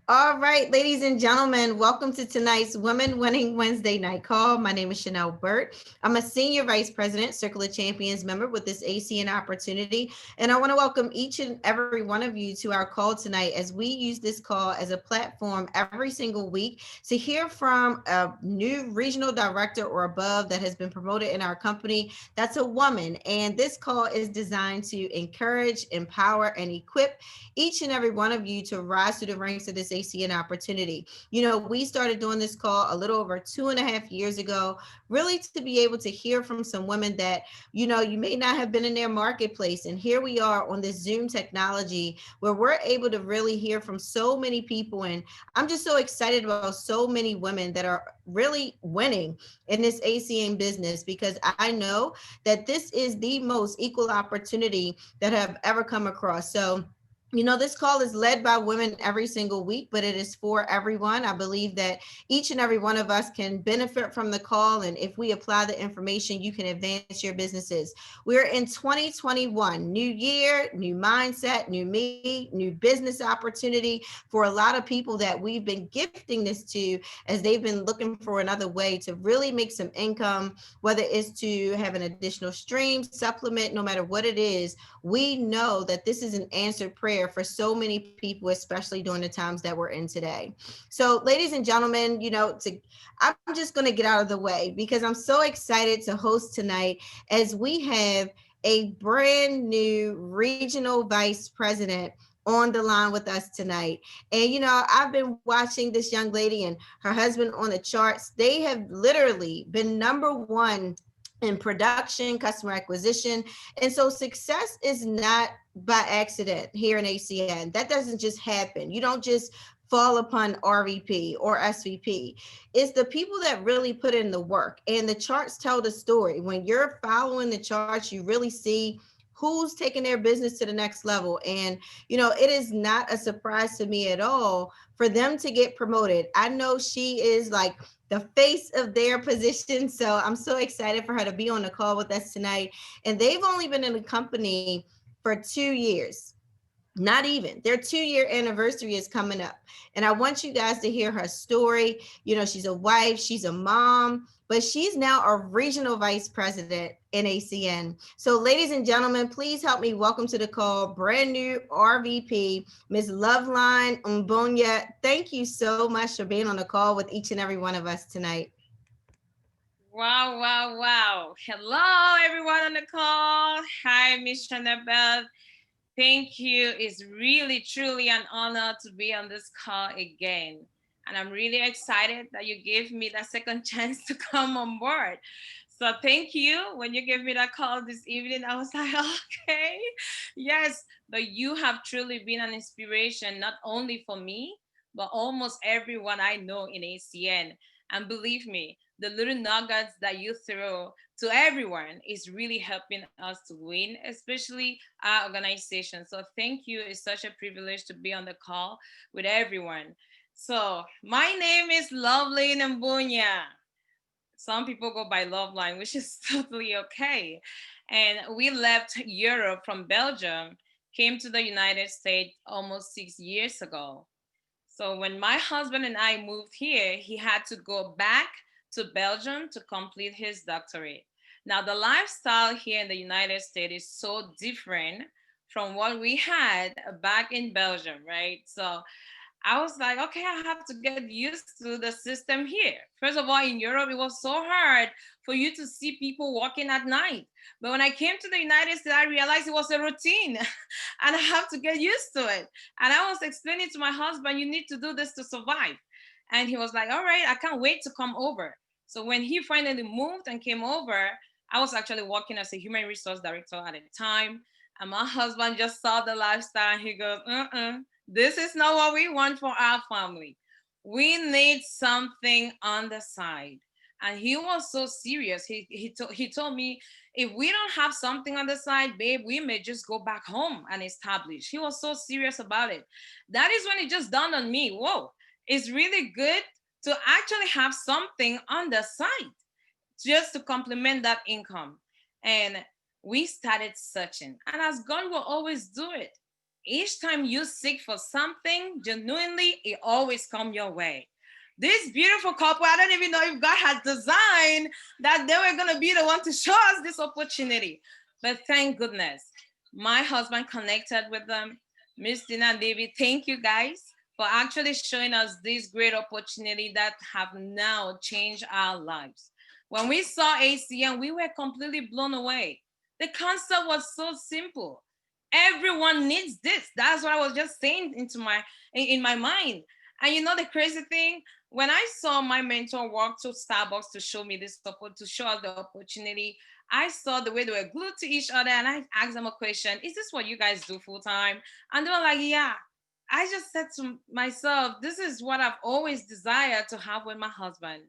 All right, ladies and gentlemen, welcome to tonight's Women Winning Wednesday night call. My name is Chanel Burt. I'm a Senior Vice President, Circle of Champions member with this ACN opportunity. And I want to welcome each and every one of you to our call tonight as we use this call as a platform every single week to hear from a new regional director or above that has been promoted in our company. That's a woman. And this call is designed to encourage, empower, and equip each and every one of you to rise to the ranks of this ACN opportunity. We started doing this call a little over 2.5 years ago, really to be able to hear from some women that, you may not have been in their marketplace. And here we are on this Zoom technology where we're able to really hear from so many people. And I'm just so excited about so many women that are really winning in this ACN business because I know that this is the most equal opportunity that I've ever come across. So, this call is led by women every single week, but it is for everyone. I believe that each and every one of us can benefit from the call. And if we apply the information, you can advance your businesses. We're in 2021, new year, new mindset, new me, new business opportunity for a lot of people that we've been gifting this to as they've been looking for another way to really make some income, whether it's to have an additional stream, supplement, no matter what it is. We know that this is an answered prayer for so many people, especially during the times that we're in today. So, ladies and gentlemen, I'm just going to get out of the way because I'm so excited to host tonight as we have a brand new regional vice president on the line with us tonight. And I've been watching this young lady and her husband on the charts. They have literally been number one in production, customer acquisition. And so success is not by accident here in ACN. That doesn't just happen. You don't just fall upon RVP or SVP. It's the people that really put in the work. And the charts tell the story. When you're following the charts, you really see who's taking their business to the next level. And, it is not a surprise to me at all for them to get promoted. I know she is like the face of their position. So I'm so excited for her to be on the call with us tonight. And they've only been in the company for 2 years. Not even. Their 2 year anniversary is coming up. And I want you guys to hear her story. She's a wife, she's a mom, but she's now a regional vice president in ACN. So, ladies and gentlemen, please help me welcome to the call brand new RVP, Ms. Loveline Mbonya. Thank you so much for being on the call with each and every one of us tonight. Wow, wow, wow. Hello, everyone on the call. Hi, Miss Chanabelle. Thank you. It's really, truly an honor to be on this call again. And I'm really excited that you gave me that second chance to come on board. So thank you. When you gave me that call this evening, I was like, okay, yes. But you have truly been an inspiration, not only for me, but almost everyone I know in ACN. And believe me, the little nuggets that you throw to everyone is really helping us to win, especially our organization. So thank you. It's such a privilege to be on the call with everyone. So my name is Lovely Nambunya. Some people go by Loveline, which is totally okay. And we left Europe from Belgium, came to the United States almost 6 years ago. So when my husband and I moved here, he had to go back to Belgium to complete his doctorate. Now, the lifestyle here in the United States is so different from what we had back in Belgium, right? So I was like, okay, I have to get used to the system here. First of all, in Europe, it was so hard for you to see people walking at night. But when I came to the United States, I realized it was a routine and I have to get used to it. And I was explaining to my husband, you need to do this to survive. And he was like, all right, I can't wait to come over. So when he finally moved and came over, I was actually working as a human resource director at the time. And my husband just saw the lifestyle and he goes, this is not what we want for our family. We need something on the side. And he was so serious. He told me, if we don't have something on the side, babe, we may just go back home and establish. He was so serious about it. That is when it just dawned on me, whoa, it's really good to actually have something on the side just to complement that income. And we started searching. And as God will always do it, Each time you seek for something genuinely, it always comes your way. This beautiful couple, I don't even know if God had designed that they were going to be the one to show us this opportunity. But thank goodness, my husband connected with them. Miss Dina and David, thank you guys for actually showing us this great opportunity that have now changed our lives. When we saw ACN, we were completely blown away. The concept was so simple. Everyone needs this. That's what I was just saying in my mind. And you know the crazy thing, when I saw my mentor walk to Starbucks to show me this support, to show us the opportunity, I saw the way they were glued to each other, and I asked them a question: "Is this what you guys do full time?" And they were like, "Yeah." I just said to myself, "This is what I've always desired to have with my husband.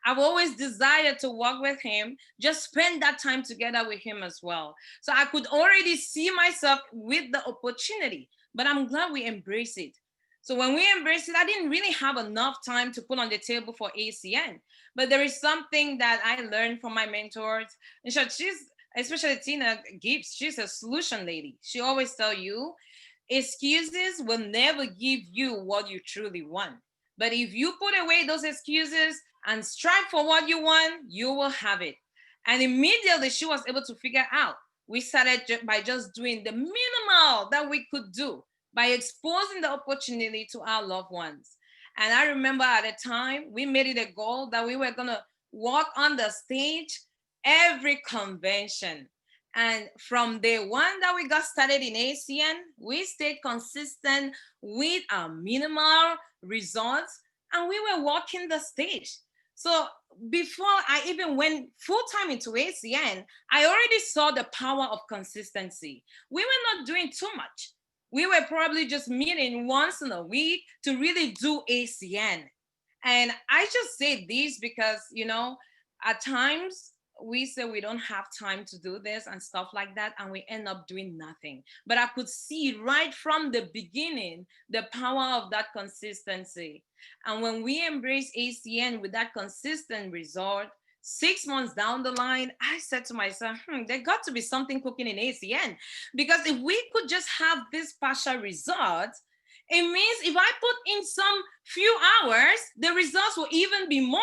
I've always desired to work with him, just spend that time together with him as well." So I could already see myself with the opportunity, but I'm glad we embrace it. So when we embrace it, I didn't really have enough time to put on the table for ACN. But there is something that I learned from my mentors. And so she's, especially Tina Gibbs, she's a solution lady. She always tell you, excuses will never give you what you truly want. But if you put away those excuses and strive for what you want, you will have it. And immediately she was able to figure out. We started by just doing the minimal that we could do by exposing the opportunity to our loved ones. And I remember at the time, we made it a goal that we were going to walk on the stage every convention. And from day one that we got started in ACN, we stayed consistent with our minimal results, and we were walking the stage. So before I even went full time into ACN, I already saw the power of consistency. We were not doing too much. We were probably just meeting once in a week to really do ACN. And I just say this because, you know, at times we say we don't have time to do this and stuff like that, and we end up doing nothing. But I could see right from the beginning the power of that consistency. And when we embrace ACN with that consistent result, 6 months down the line, I said to myself, there got to be something cooking in ACN. Because if we could just have this partial result, it means if I put in some few hours, the results will even be more.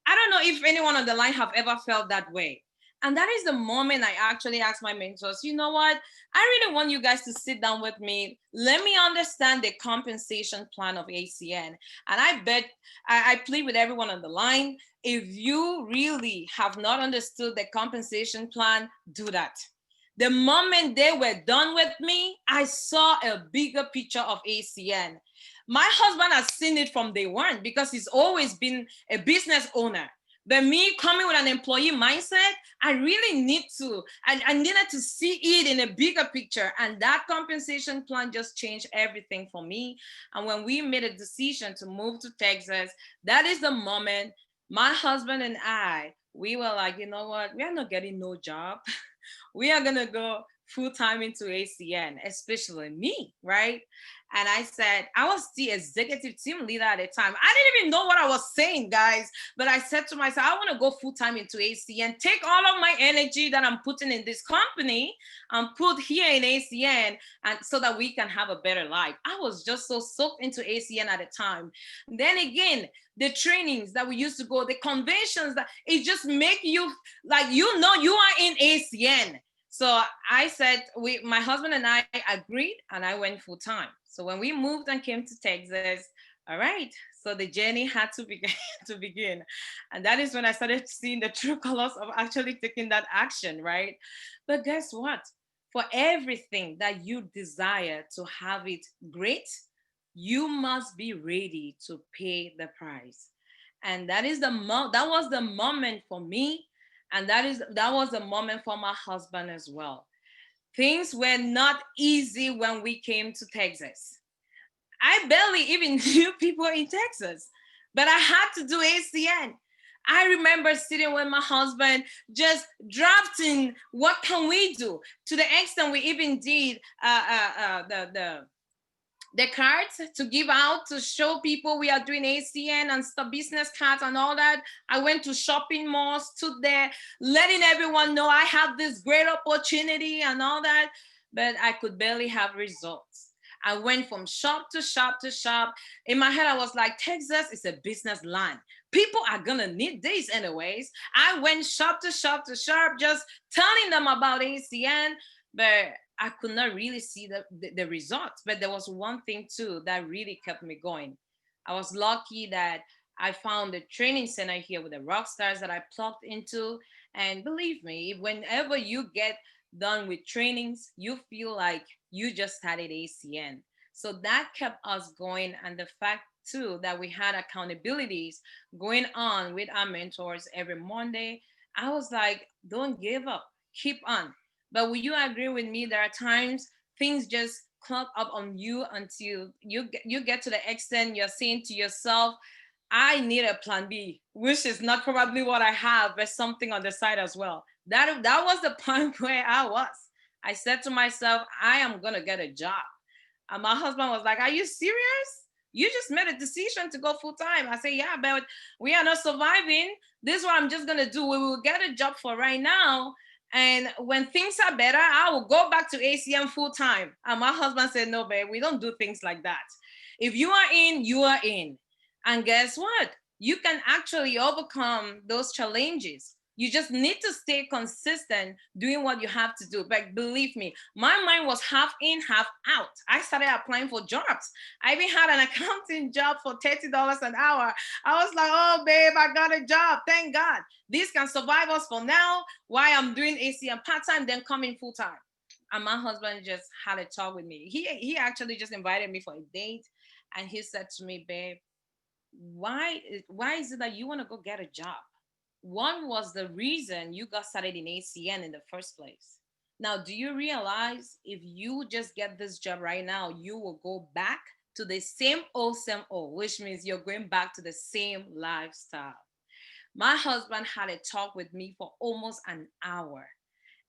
I don't know if anyone on the line have ever felt that way. And that is the moment I actually asked my mentors, you know what? I really want you guys to sit down with me. Let me understand the compensation plan of ACN. And I bet, I plead with everyone on the line, if you really have not understood the compensation plan, do that. The moment they were done with me, I saw a bigger picture of ACN. My husband has seen it from day one because he's always been a business owner. But me coming with an employee mindset, I really I needed to see it in a bigger picture. And that compensation plan just changed everything for me. And when we made a decision to move to Texas, that is the moment my husband and I, we were like, you know what? We are not getting no job. We are going to go full time into ACN, especially me, right? And I said, I was the executive team leader at the time. I didn't even know what I was saying, guys. But I said to myself, I want to go full time into ACN, take all of my energy that I'm putting in this company and put here in ACN, and so that we can have a better life. I was just so soaked into ACN at the time. Then again, the trainings that we used to go, the conventions, that it just make you like, you know, you are in ACN. So I said, my husband and I agreed, and I went full time. So when we moved and came to Texas, all right, so the journey had to begin. to begin. And that is when I started seeing the true colors of actually taking that action, right? But guess what? For everything that you desire to have it great, you must be ready to pay the price. And that was the moment for me, and that was the moment for my husband as well. Things were not easy when we came to Texas. I barely even knew people in Texas, but I had to do ACN. I remember sitting with my husband, just drafting what can we do, to the extent we even did the cards to give out to show people we are doing ACN and stuff, business cards and all that. I went to shopping malls, stood there, letting everyone know I have this great opportunity and all that. but I could barely have results. I went from shop to shop to shop. In my head, I was like, Texas is a business land. People are gonna need this anyways. I went shop to shop to shop, just telling them about ACN, but I could not really see the results. But there was one thing too that really kept me going. I was lucky that I found a training center here with the rock stars that I plugged into. And believe me, whenever you get done with trainings, you feel like you just started ACN. So that kept us going. And the fact too that we had accountabilities going on with our mentors every Monday, I was like, don't give up, keep on. But will you agree with me? There are times things just clog up on you until you get to the extent you're saying to yourself, I need a plan B, which is not probably what I have, but something on the side as well. That was the point where I was. I said to myself, I am gonna get a job. And my husband was like, are you serious? You just made a decision to go full time. I said, yeah, but we are not surviving. This is what I'm just gonna do. We will get a job for right now. And when things are better, I will go back to ACM full time. And my husband said, no, babe, we don't do things like that. If you are in, you are in. And guess what? You can actually overcome those challenges. You just need to stay consistent doing what you have to do. But believe me, my mind was half in, half out. I started applying for jobs. I even had an accounting job for $30 an hour. I was like, oh, babe, I got a job. Thank God. This can survive us for now while I'm doing ACM part-time, then coming full-time. And my husband just had a talk with me. He actually just invited me for a date. And he said to me, babe, why is it that you want to go get a job? One was the reason you got started in ACN in the first place. Now, do you realize if you just get this job right now, you will go back to the same old, which means you're going back to the same lifestyle. My husband had a talk with me for almost an hour.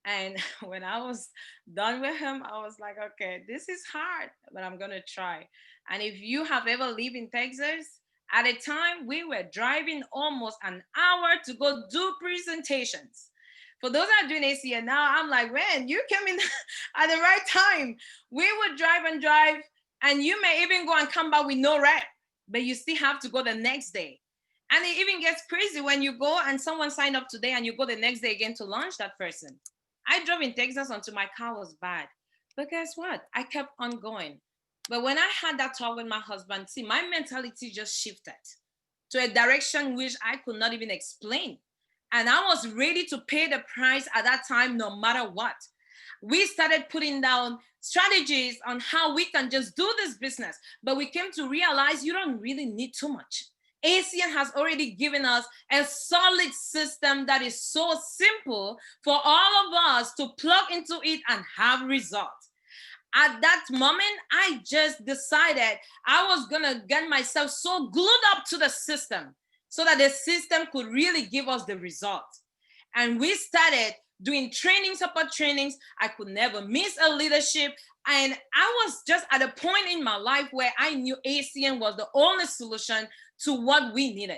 And when I was done with him, I was like, okay, this is hard, but I'm going to try. And if you have ever lived in Texas, at a time we were driving almost an hour to go do presentations. For those that are doing ACN now, I'm like, man, you came in at the right time. We would drive and drive, and you may even go and come back with no rep, but you still have to go the next day. And it even gets crazy when you go and someone signed up today and you go the next day again to launch that person. I drove in Texas until my car was bad. But guess what? I kept on going. But when I had that talk with my husband, see, my mentality just shifted to a direction which I could not even explain. And I was ready to pay the price at that time, no matter what. We started putting down strategies on how we can just do this business. But we came to realize you don't really need too much. ACN has already given us a solid system that is so simple for all of us to plug into it and have results. At that moment, I just decided I was going to get myself so glued up to the system so that the system could really give us the results. And we started doing trainings upon trainings. I could never miss a leadership. And I was just at a point in my life where I knew ACN was the only solution to what we needed.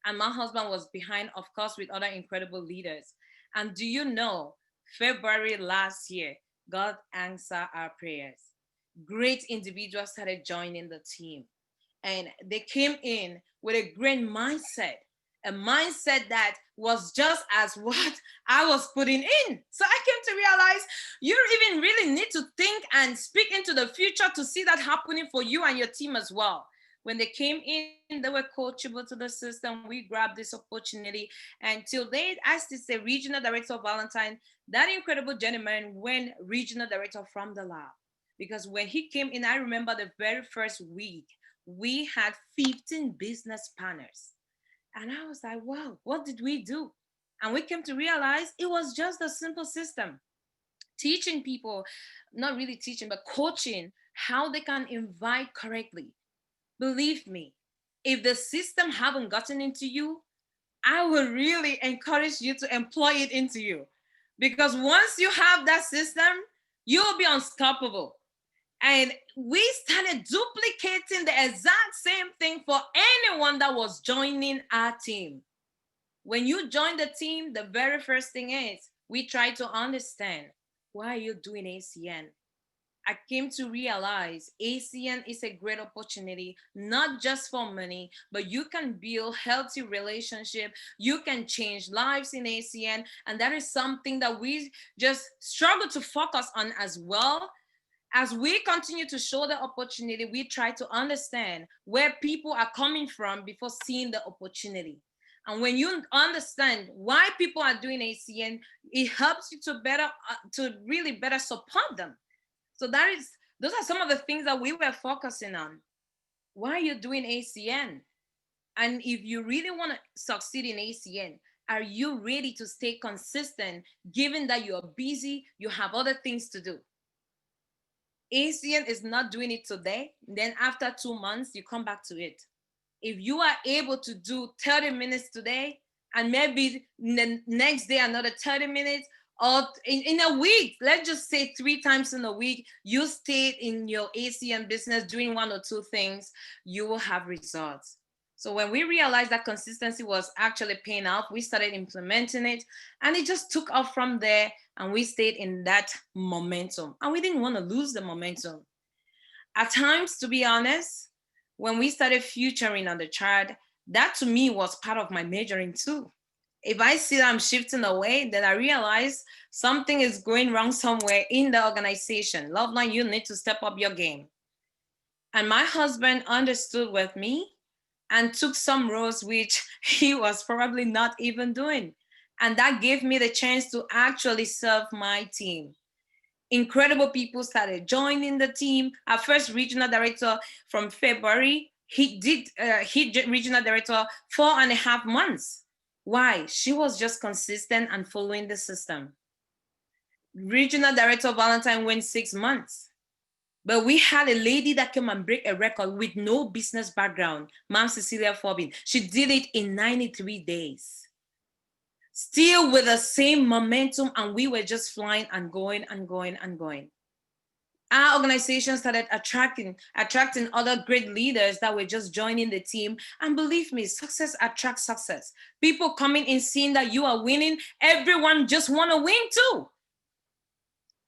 And my husband was behind, of course, with other incredible leaders. And do you know, February last year, God answered our prayers. Great individuals started joining the team. And they came in with a great mindset, a mindset that was just as what I was putting in. So I came to realize you even really need to think and speak into the future to see that happening for you and your team as well. When they came in, they were coachable to the system. We grabbed this opportunity. And till date, as this the regional director of Valentine, that incredible gentleman went regional director from the lab. Because when he came in, I remember the very first week, we had 15 business partners. And I was like, wow, what did we do? And we came to realize it was just a simple system. Teaching people, not really teaching, but coaching how they can invite correctly. Believe me, if the system haven't gotten into you, I would really encourage you to employ it into you. Because once you have that system, you'll be unstoppable. And we started duplicating the exact same thing for anyone that was joining our team. When you join the team, the very first thing is we try to understand why are you doing ACN? I came to realize ACN is a great opportunity, not just for money, but you can build healthy relationship. You can change lives in ACN. And that is something that we just struggle to focus on as well. As we continue to show the opportunity, we try to understand where people are coming from before seeing the opportunity. And when you understand why people are doing ACN, it helps you to really better support them. So those are some of the things that we were focusing on. Why are you doing ACN? And if you really want to succeed in ACN, are you ready to stay consistent given that you're busy, you have other things to do? ACN is not doing it today, then after 2 months, you come back to it. If you are able to do 30 minutes today, and maybe the next day another 30 minutes, or in a week, let's just say 3 times in a week, you stayed in your ACN business doing one or two things, you will have results. So when we realized that consistency was actually paying off, we started implementing it, and it just took off from there, and we stayed in that momentum, and we didn't want to lose the momentum. At times, to be honest, when we started featuring on the chart, that to me was part of my majoring too. If I see that I'm shifting away, then I realize something is going wrong somewhere in the organization. Loveline, you need to step up your game. And my husband understood with me and took some roles which he was probably not even doing. And that gave me the chance to actually serve my team. Incredible people started joining the team. Our first regional director from February, he regional director 4.5 months. Why? She was just consistent and following the system. Regional director Valentine went 6 months. But we had a lady that came and break a record with no business background, Ma'am Cecilia Forbin. She did it in 93 days. Still with the same momentum, and we were just flying and going and going and going. Our organization started attracting other great leaders that were just joining the team. And believe me, success attracts success. People coming in, seeing that you are winning, everyone just want to win too.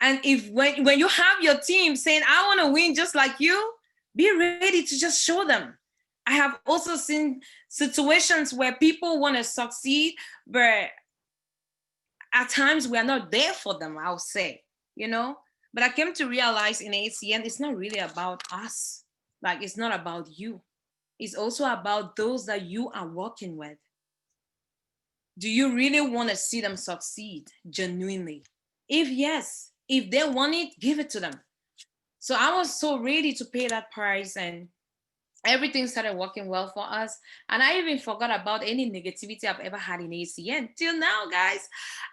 And if when you have your team saying, I want to win just like you, be ready to just show them. I have also seen situations where people want to succeed, but at times we are not there for them, I'll say, But I came to realize in ACN, it's not really about us. Like, it's not about you. It's also about those that you are working with. Do you really want to see them succeed genuinely? If yes, if they want it, give it to them. So I was so ready to pay that price, and everything started working well for us. And I even forgot about any negativity I've ever had in ACN till now, guys.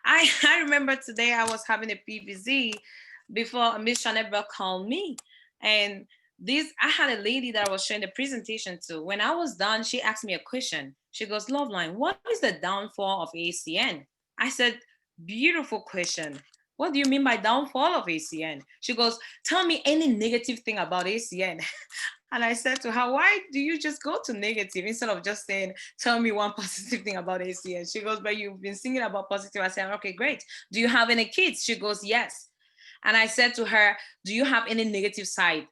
I remember today I was having a PVZ before Miss Chanel called me. And I had a lady that I was showing the presentation to. When I was done, she asked me a question. She goes, Loveline, what is the downfall of ACN? I said, beautiful question. What do you mean by downfall of ACN? She goes, tell me any negative thing about ACN. And I said to her, why do you just go to negative instead of just saying, tell me one positive thing about ACN? She goes, but you've been singing about positive. I said, okay, great. Do you have any kids? She goes, yes. And I said to her, do you have any negative side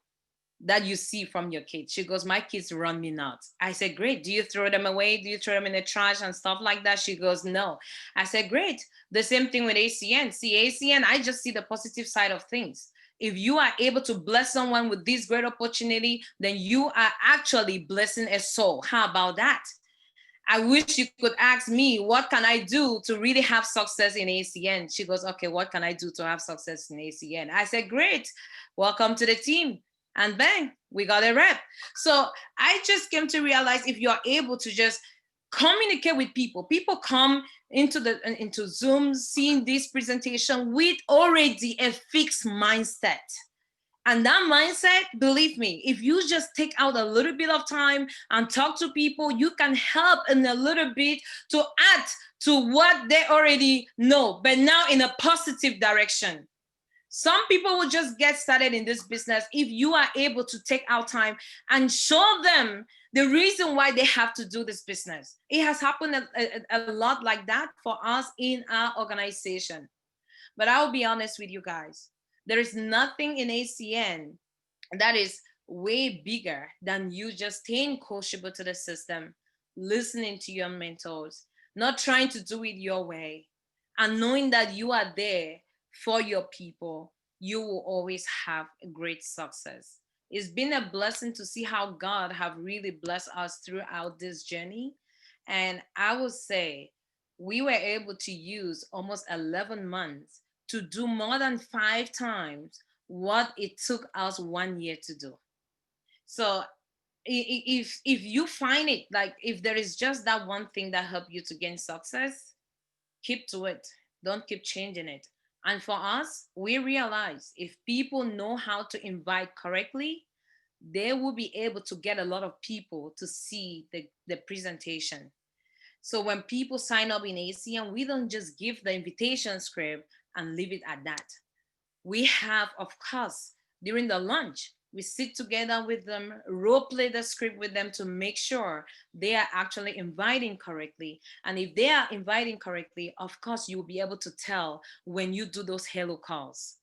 that you see from your kids? She goes, my kids run me nuts. I said, great. Do you throw them away? Do you throw them in the trash and stuff like that? She goes, no. I said, great. The same thing with ACN. See, ACN, I just see the positive side of things. If you are able to bless someone with this great opportunity, then you are actually blessing a soul. How about that? I wish you could ask me, what can I do to really have success in ACN? She goes, okay, what can I do to have success in ACN? I said, great. Welcome to the team. And bang, we got a rep. So I just came to realize if you're able to just communicate with people come into Zoom, seeing this presentation with already a fixed mindset. And that mindset, believe me, if you just take out a little bit of time and talk to people, you can help in a little bit to add to what they already know, but now in a positive direction. Some people will just get started in this business if you are able to take out time and show them the reason why they have to do this business. It has happened a lot like that for us in our organization. But I'll be honest with you guys. There is nothing in ACN that is way bigger than you just staying coachable to the system, listening to your mentors, not trying to do it your way, and knowing that you are there for your people. You will always have great success. It's been a blessing to see how God have really blessed us throughout this journey. And I would say we were able to use almost 11 months to do more than 5 times what it took us 1 year to do. So if you find it, like if there is just that one thing that helped you to gain success, keep to it. Don't keep changing it. And for us, we realize if people know how to invite correctly, they will be able to get a lot of people to see the presentation. So when people sign up in ACM, we don't just give the invitation script and leave it at that. We have, of course, during the lunch, we sit together with them, role play the script with them to make sure they are actually inviting correctly. And if they are inviting correctly, of course, you will be able to tell when you do those hello calls.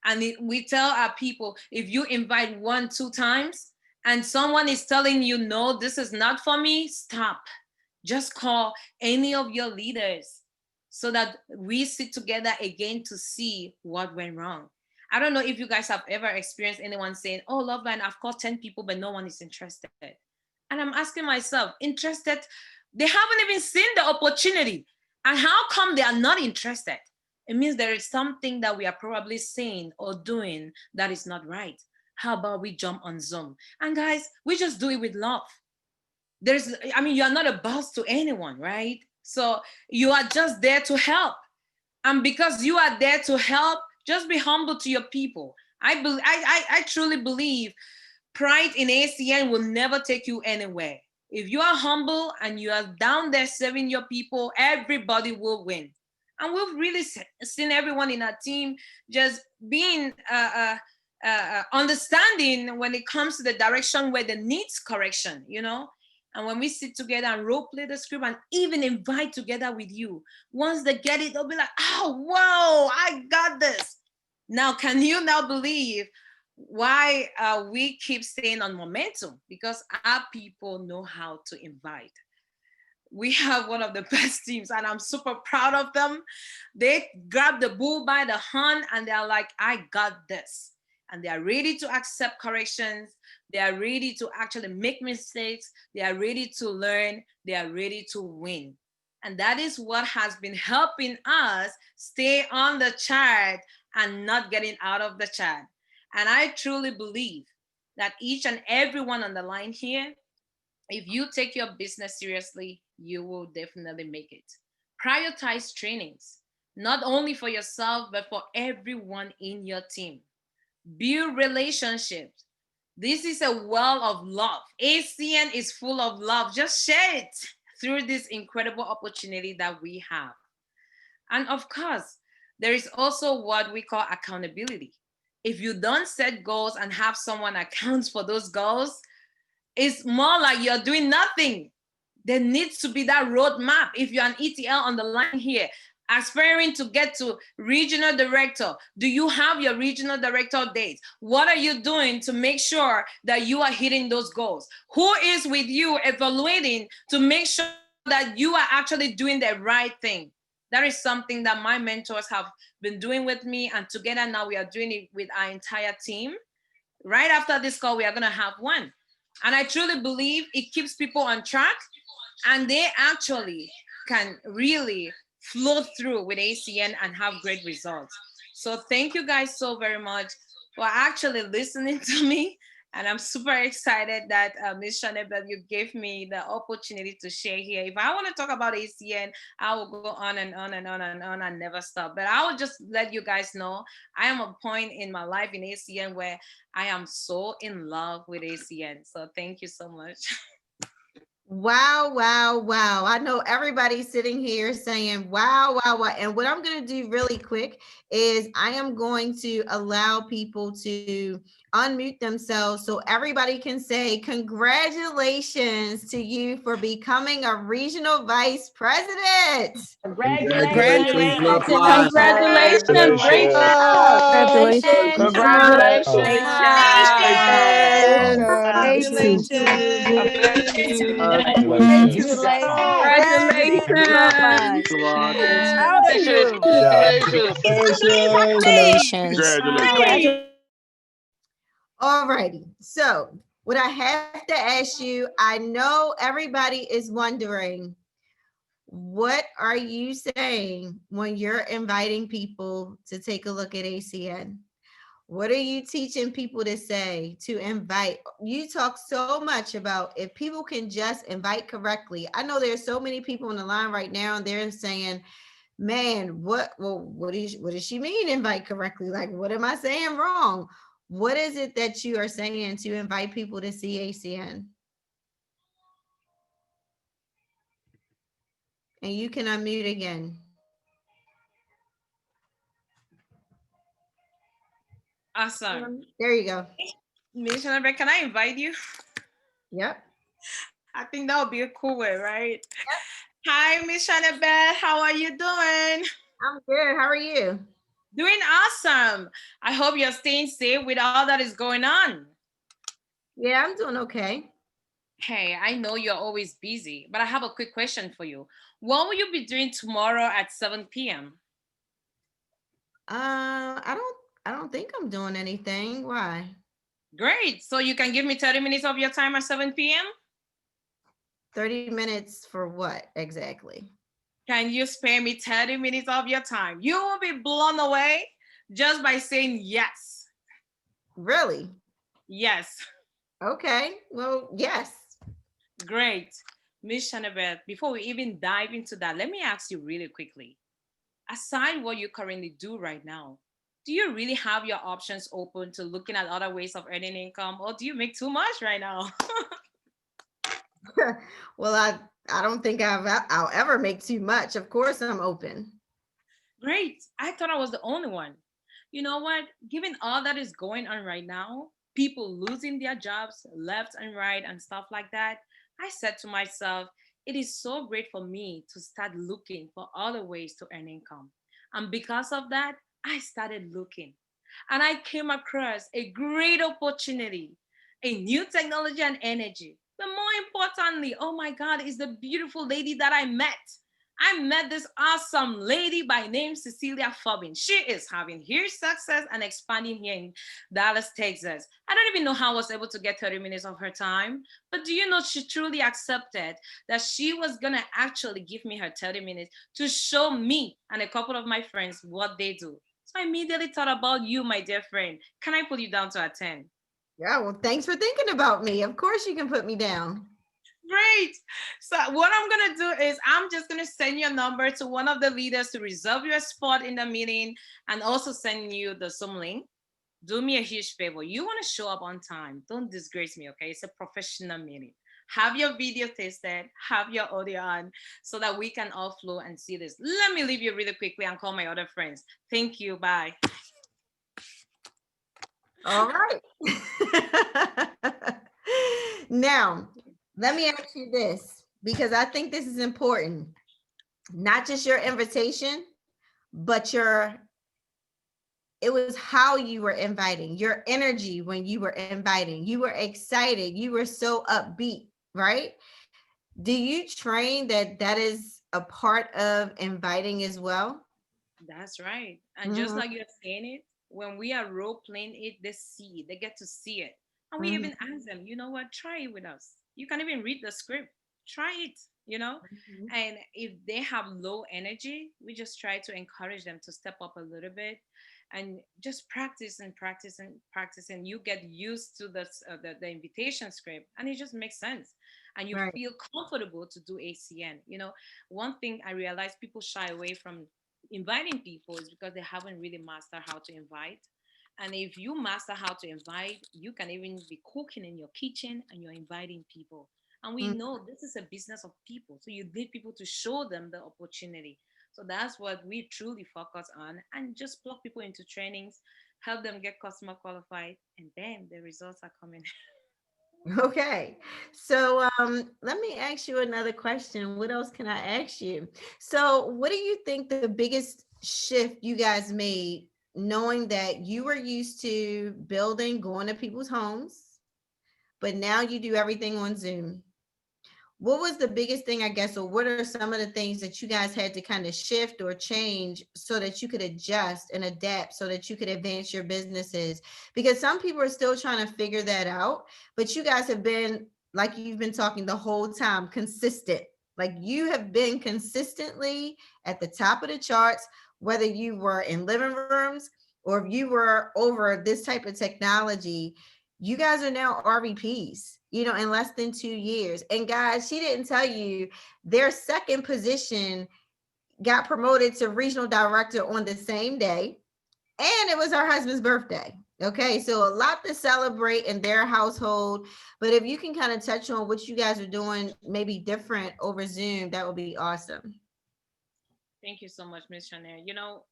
And we tell our people, if you invite 1, 2 times and someone is telling you, no, this is not for me, stop. Just call any of your leaders so that we sit together again to see what went wrong. I don't know if you guys have ever experienced anyone saying, oh, Loveline, I've called 10 people, but no one is interested. And I'm asking myself, interested? They haven't even seen the opportunity. And how come they are not interested? It means there is something that we are probably saying or doing that is not right. How about we jump on Zoom? And guys, we just do it with love. You are not a boss to anyone, right? So you are just there to help. And because you are there to help, just be humble to your people. I truly believe pride in ACN will never take you anywhere. If you are humble and you are down there serving your people, everybody will win. And we've really seen everyone in our team just being understanding when it comes to the direction where the needs correction, you know. And when we sit together and role play the script and even invite together with you, once they get it, they'll be like, oh, whoa, I got this. Now, can you now believe why we keep staying on momentum? Because our people know how to invite. We have one of the best teams and I'm super proud of them. They grab the bull by the horn and they're like, I got this. And they are ready to accept corrections. They are ready to actually make mistakes. They are ready to learn. They are ready to win. And that is what has been helping us stay on the chart and not getting out of the chart. And I truly believe that each and everyone on the line here, if you take your business seriously, you will definitely make it. Prioritize trainings, not only for yourself, but for everyone in your team. Build relationships. This is a well of love. ACN is full of love. Just share it through this incredible opportunity that we have. And of course, there is also what we call accountability. If you don't set goals and have someone accounts for those goals, it's more like you're doing nothing. There needs to be that roadmap. If you're an ETL on the line here, aspiring to get to regional director, do you have your regional director dates? What are you doing to make sure that you are hitting those goals? Who is with you evaluating to make sure that you are actually doing the right thing? That is something that my mentors have been doing with me, and together now we are doing it with our entire team. Right after this call, we are going to have one. And I truly believe it keeps people on track and they actually can really flow through with ACN and have great results. So thank you guys so very much for actually listening to me. And I'm super excited that Ms. Shanebel, you gave me the opportunity to share here. If I want to talk about ACN, I will go on and on and on and on and never stop. But I will just let you guys know I am a point in my life in ACN where I am so in love with ACN. So thank you so much. Wow, wow, wow. I know everybody's sitting here saying, wow, wow, wow. And what I'm going to do really quick is I am going to allow people to unmute themselves so everybody can say congratulations to you for becoming a regional vice president. Congratulations, my Congratulations. boss. Congratulations. Great Congratulations. job. Congratulations. Congratulations. Congratulations. Congratulations. Congratulations. Come on. Proud of you. Good job. Congratulations. Congratulations. Congratulations. All righty. So, what I have to ask you, I know everybody is wondering, what are you saying when you're inviting people to take a look at ACN? What are you teaching people to say to invite? You talk so much about if people can just invite correctly. I know there's so many people on the line right now and they're saying, man, what does she mean invite correctly? Like, what am I saying wrong? What is it that you are saying to invite people to see ACN? And you can unmute again. Awesome. There you go. Miss Annabelle, can I invite you? Yep. I think that would be a cool way, right? Hi, Miss Annabelle. How are you doing? I'm good. How are you? Doing awesome. I hope you're staying safe with all that is going on. Yeah, I'm doing okay. Hey, I know you're always busy, but I have a quick question for you. What will you be doing tomorrow at 7 p.m.? I don't think I'm doing anything. Why? Great. So you can give me 30 minutes of your time at 7 p.m.? 30 minutes for what exactly? Can you spare me 30 minutes of your time? You will be blown away just by saying yes. Really? Yes. Okay. Well, yes. Great. Miss Shanabeth, before we even dive into that, let me ask you really quickly. Aside what you currently do right now, do you really have your options open to looking at other ways of earning income, or do you make too much right now? Well, I don't think I'll ever make too much. Of course, I'm open. Great. I thought I was the only one. You know what? Given all that is going on right now, people losing their jobs left and right and stuff like that, I said to myself, it is so great for me to start looking for other ways to earn income. And because of that, I started looking. And I came across a great opportunity, a new technology and energy. But more importantly, oh my God, is the beautiful lady that I met. I met this awesome lady by name Cecilia Fubin. She is having huge success and expanding here in Dallas, Texas. I don't even know how I was able to get 30 minutes of her time, but do you know she truly accepted that she was gonna actually give me her 30 minutes to show me and a couple of my friends what they do. So I immediately thought about you, my dear friend. Can I put you down to a 10? Yeah, well, thanks for thinking about me. Of course you can put me down. Great. So what I'm gonna do is I'm just gonna send your number to one of the leaders to reserve your spot in the meeting and also send you the Zoom link. Do me a huge favor. You want to show up on time. Don't disgrace me, okay? It's a professional meeting. Have your video tested, have your audio on so that we can all flow and see this. Let me leave you really quickly and call my other friends. Thank you. Bye. All right. Now, let me ask you this, because I think this is important. Not just your invitation, but it was how you were inviting, your energy when you were inviting. You were excited. You were so upbeat, right? Do you train that is a part of inviting as well? That's right. And just like you're saying it, when we are role playing it, they see it, they get to see it. And we even ask them, you know what, try it with us. You can even read the script, try it, you know? And if they have low energy, we just try to encourage them to step up a little bit and just practice and practice and practice. And you get used to the invitation script and it just makes sense. And you Right. feel comfortable to do ACN. You know, one thing I realized people shy away from inviting people is because they haven't really mastered how to invite. And if you master how to invite, you can even be cooking in your kitchen and you're inviting people. And we know this is a business of people. So you need people to show them the opportunity. So that's what we truly focus on and just plug people into trainings, help them get customer qualified, and then the results are coming. Okay. So let me ask you another question. What else can I ask you? So what do you think the biggest shift you guys made knowing that you were used to building, going to people's homes, but now you do everything on Zoom? What was the biggest thing, I guess, or what are some of the things that you guys had to kind of shift or change so that you could adjust and adapt so that you could advance your businesses? Because some people are still trying to figure that out, but you guys have been, like you've been talking the whole time, consistent. Like you have been consistently at the top of the charts, whether you were in living rooms or if you were over this type of technology. You guys are now RVPs, in less than 2 years. And guys, she didn't tell you their second position got promoted to regional director on the same day. And it was her husband's birthday. Okay, so a lot to celebrate in their household. But if you can kind of touch on what you guys are doing, maybe different over Zoom, that would be awesome. Thank you so much, Miss Chanel.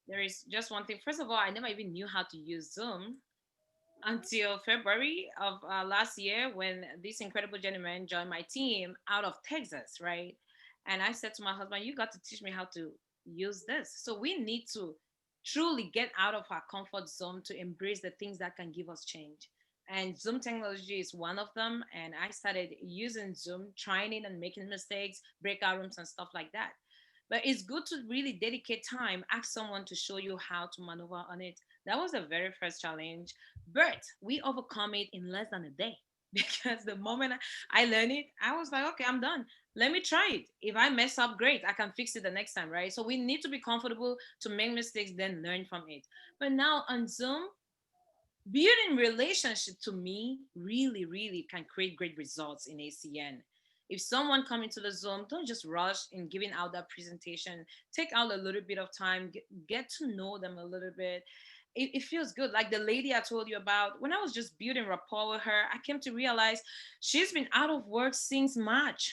There is just one thing. First of all, I never even knew how to use Zoom until February of last year when this incredible gentleman joined my team out of Texas, right? And I said to my husband, "You got to teach me how to use this." So we need to truly get out of our comfort zone to embrace the things that can give us change. And Zoom technology is one of them. And I started using Zoom, trying it and making mistakes, breakout rooms and stuff like that. But it's good to really dedicate time, ask someone to show you how to maneuver on it. That was the very first challenge, but we overcome it in less than a day. Because the moment I learned it, I was like, okay, I'm done. Let me try it. If I mess up, great, I can fix it the next time, right? So we need to be comfortable to make mistakes, then learn from it. But now on Zoom, building relationship to me really can create great results in ACN. If someone come into the Zoom, don't just rush in giving out that presentation. Take out a little bit of time, get to know them a little bit. It feels good. Like the lady I told you about, when I was just building rapport with her, I came to realize she's been out of work since March.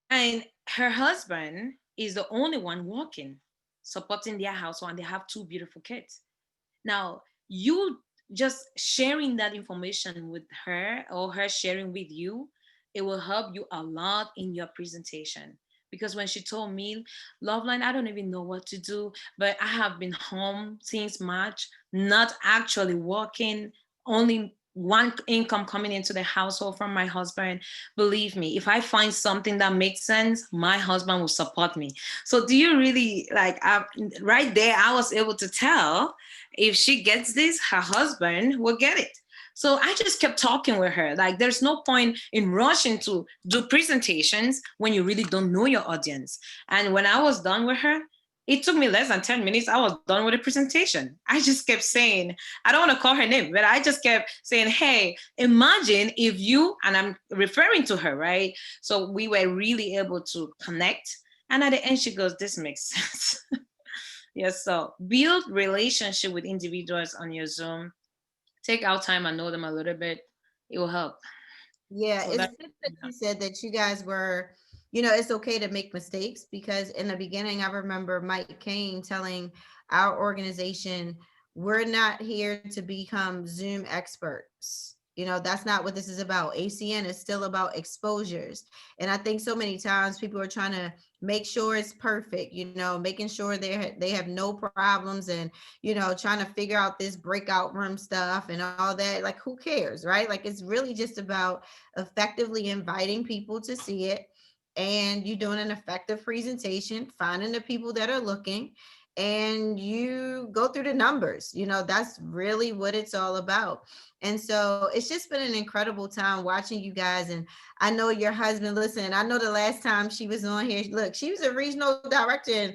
And her husband is the only one working, supporting their household, and they have two beautiful kids. Now, you just sharing that information with her or her sharing with you, it will help you a lot in your presentation. Because when she told me, Loveline, I don't even know what to do, but I have been home since March, not actually working, only one income coming into the household from my husband. Believe me, if I find something that makes sense, my husband will support me. So do you really right there, I was able to tell if she gets this, her husband will get it. So I just kept talking with her. Like, there's no point in rushing to do presentations when you really don't know your audience. And when I was done with her, it took me less than 10 minutes. I was done with the presentation. I just kept saying, I don't want to call her name, but I just kept saying, hey, imagine if you, and I'm referring to her, right? So we were really able to connect. And at the end, she goes, this makes sense. Yes, so build relationship with individuals on your Zoom. Take out time and know them a little bit. It will help. Yeah, So it's that, good that you said that you guys were, it's okay to make mistakes because in the beginning, I remember Mike Kane telling our organization, we're not here to become Zoom experts. That's not what this is about. ACN is still about exposures. And I think so many times people are trying to make sure it's perfect, making sure they have no problems and, trying to figure out this breakout room stuff and all that. Like, who cares, right? Like, it's really just about effectively inviting people to see it and you doing an effective presentation, finding the people that are looking, and you go through the numbers. That's really what it's all about. And so it's just been an incredible time watching you guys. And I know your husband, listen, I know the last time she was on here, look, she was a regional director, and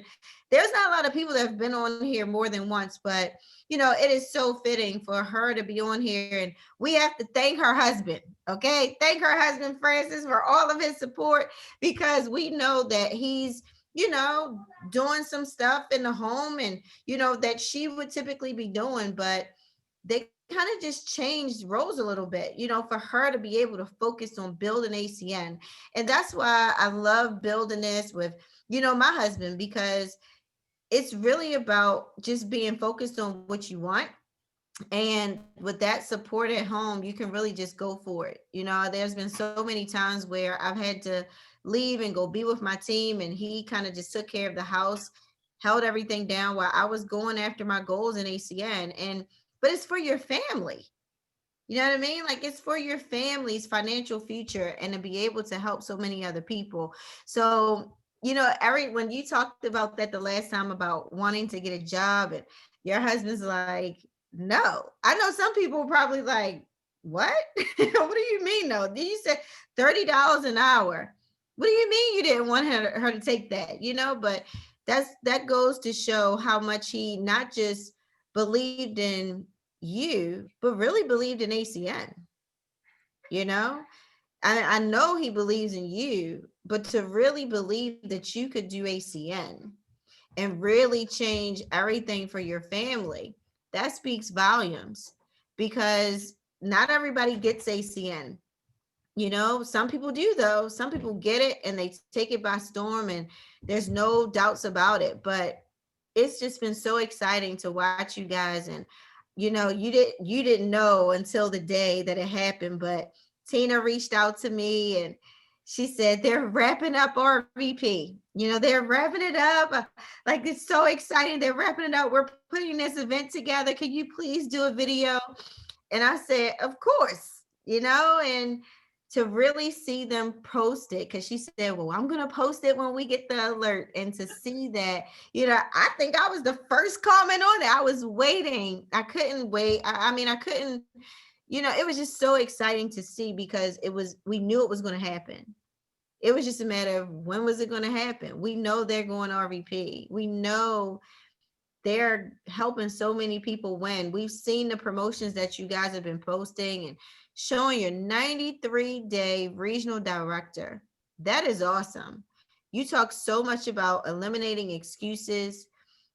there's not a lot of people that have been on here more than once, but it is so fitting for her to be on here. And we have to thank her husband. Okay. Thank her husband, Francis, for all of his support, because we know that he's, doing some stuff in the home and, that she would typically be doing, but they kind of just changed roles a little bit, for her to be able to focus on building ACN. And that's why I love building this with, my husband, because it's really about just being focused on what you want And with that support at home, you can really just go for it. There's been so many times where I've had to leave and go be with my team, and he kind of just took care of the house, held everything down while I was going after my goals in ACN. But it's for your family. You know what I mean? Like, it's for your family's financial future and to be able to help so many other people. So, Eric, when you talked about that the last time about wanting to get a job, and your husband's like, no. I know some people were probably like, what? What do you mean, no? Did you say $30 an hour? What do you mean you didn't want her to take that? But that goes to show how much he not just believed in you, but really believed in ACN. You know, I know he believes in you, but to really believe that you could do ACN and really change everything for your family, that speaks volumes, because not everybody gets ACN. Some people do, though. Some people get it and they take it by storm, and there's no doubts about it. But it's just been so exciting to watch you guys. And you didn't know until the day that it happened, but Tina reached out to me and she said they're wrapping up RVP. They're wrapping it up. Like, it's so exciting. They're wrapping it up. We're putting this event together. Can you please do a video? And I said, of course. And to really see them post it, because she said, well, I'm going to post it when we get the alert. And to see that, I think I was the first comment on it. I was waiting. I couldn't wait. I mean, I couldn't, it was just so exciting to see, because we knew it was going to happen. It was just a matter of when was it going to happen. We know they're going RVP. We know they're helping so many people win. We've seen the promotions that you guys have been posting and showing your 93-day regional director. That is awesome. You talk so much about eliminating excuses.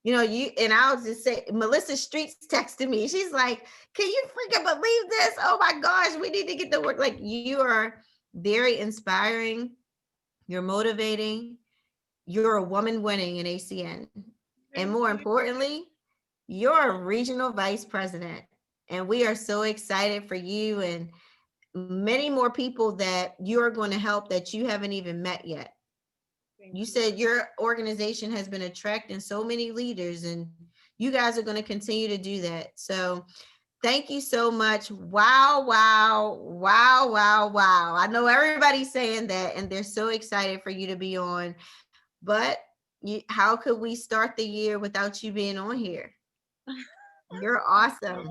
And I'll just say, Melissa Streets texted me. She's like, can you freaking believe this? Oh my gosh, we need to get to work. Like, you are very inspiring. You're motivating. You're a woman winning in ACN. And more importantly, you're a regional vice president. And we are so excited for you and many more people that you're going to help that you haven't even met yet. You said your organization has been attracting so many leaders, and you guys are going to continue to do that. So thank you so much. Wow, wow, wow, wow, wow. I know everybody's saying that, and they're so excited for you to be on. But how could we start the year without you being on here? You're awesome.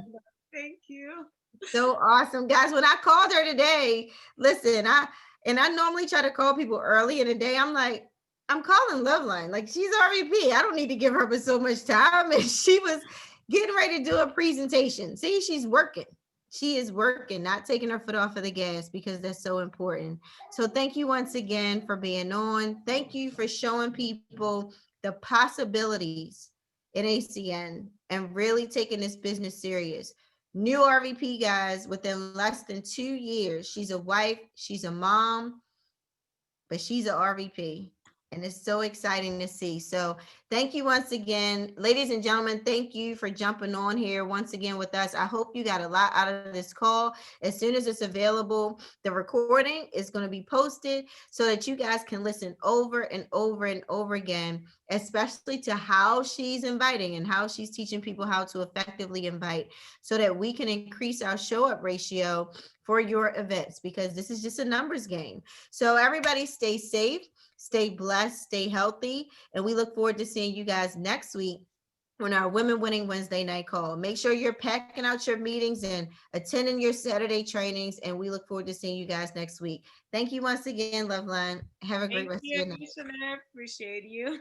Thank you. So awesome. Guys, when I called her today, listen, I normally try to call people early in the day. I'm like, I'm calling Loveline. Like, she's RVP. I don't need to give her so much time. And she was getting ready to do a presentation. See, she's working. She is working, not taking her foot off of the gas, because that's so important. So thank you once again for being on. Thank you for showing people the possibilities in ACN and really taking this business serious. New RVP, guys, within less than 2 years. She's a wife, she's a mom, but she's a RVP. And it's so exciting to see. So thank you once again, ladies and gentlemen. Thank you for jumping on here once again with us. I hope you got a lot out of this call. As soon as it's available, the recording is going to be posted so that you guys can listen over and over and over again, especially to how she's inviting and how she's teaching people how to effectively invite, so that we can increase our show up ratio for your events, because this is just a numbers game. So everybody stay safe. Stay blessed, stay healthy, and we look forward to seeing you guys next week on our Women Winning Wednesday night call. Make sure you're packing out your meetings and attending your Saturday trainings, and we look forward to seeing you guys next week. Thank you once again, Loveline. Have a great rest of your night. Thank you, Appreciate you.